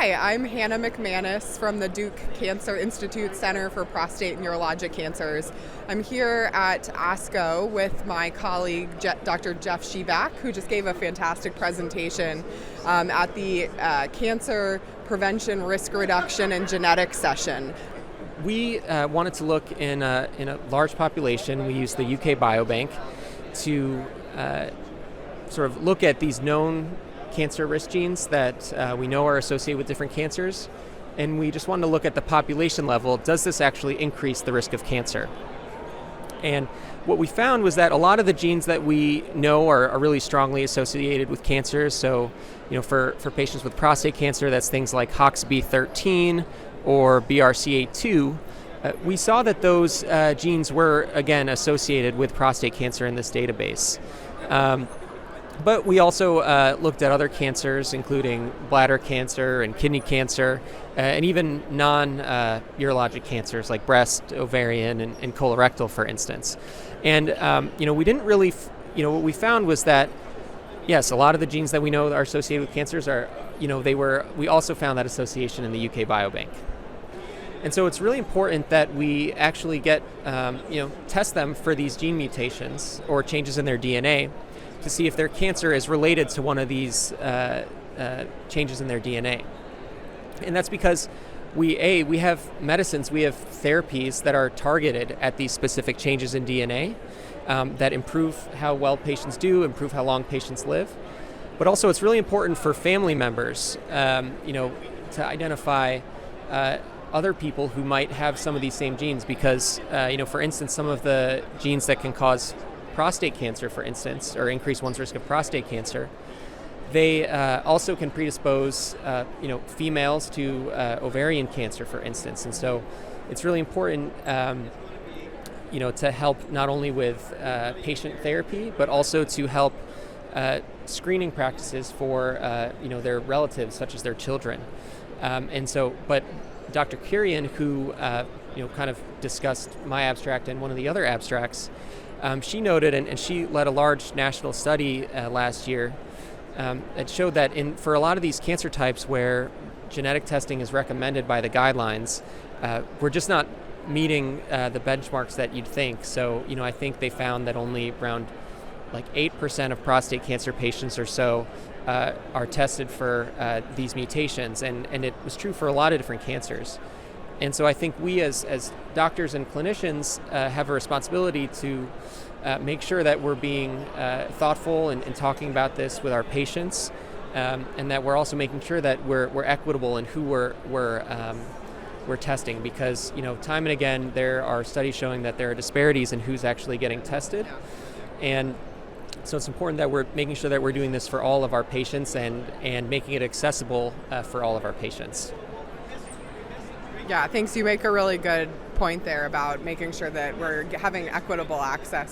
Hi, I'm Hannah McManus from the Duke Cancer Institute Center for Prostate and Urologic Cancers. I'm here at ASCO with my colleague, Dr. Jeff Shevach, who just gave a fantastic presentation at the Cancer Prevention, Risk Reduction, and Genetics session. We wanted to look in a large population. We used the UK biobank to sort of look at these known cancer risk genes that we know are associated with different cancers, and we just wanted to look at the population level. Does this actually increase the risk of cancer? And what we found was that a lot of the genes that we know are really strongly associated with cancer. So, for patients with prostate cancer, that's things like HOXB13 or BRCA2. We saw that those genes were, again, associated with prostate cancer in this database. But we also looked at other cancers, including bladder cancer and kidney cancer, and even non-urologic cancers like breast, ovarian, and colorectal, for instance. And, we didn't really, what we found was that, yes, a lot of the genes that we know are associated with cancers are, we also found that association in the UK biobank. And so it's really important that we actually get, test them for these gene mutations or changes in their DNA to see if their cancer is related to one of these changes in their DNA. And that's because we have medicines, we have therapies that are targeted at these specific changes in DNA that improve how well patients do, improve how long patients live. But also it's really important for family members, to identify other people who might have some of these same genes because, for instance, some of the genes that can cause prostate cancer, for instance, or increase one's risk of prostate cancer, they also can predispose, females to ovarian cancer, for instance. And so it's really important, to help not only with patient therapy, but also to help screening practices for, their relatives, such as their children. But Dr. Kurian, who, kind of discussed my abstract and one of the other abstracts, she noted, and she led a large national study last year that showed that for a lot of these cancer types where genetic testing is recommended by the guidelines, we're just not meeting the benchmarks that you'd think. So, I think they found that only around 8% of prostate cancer patients or so are tested for these mutations, and it was true for a lot of different cancers. And so I think we as doctors and clinicians have a responsibility to make sure that we're being thoughtful and talking about this with our patients, and that we're also making sure that we're equitable in who we're testing, because time and again there are studies showing that there are disparities in who's actually getting tested, and so it's important that we're making sure that we're doing this for all of our patients and making it accessible for all of our patients. Yeah, thanks. You make a really good point there about making sure that we're having equitable access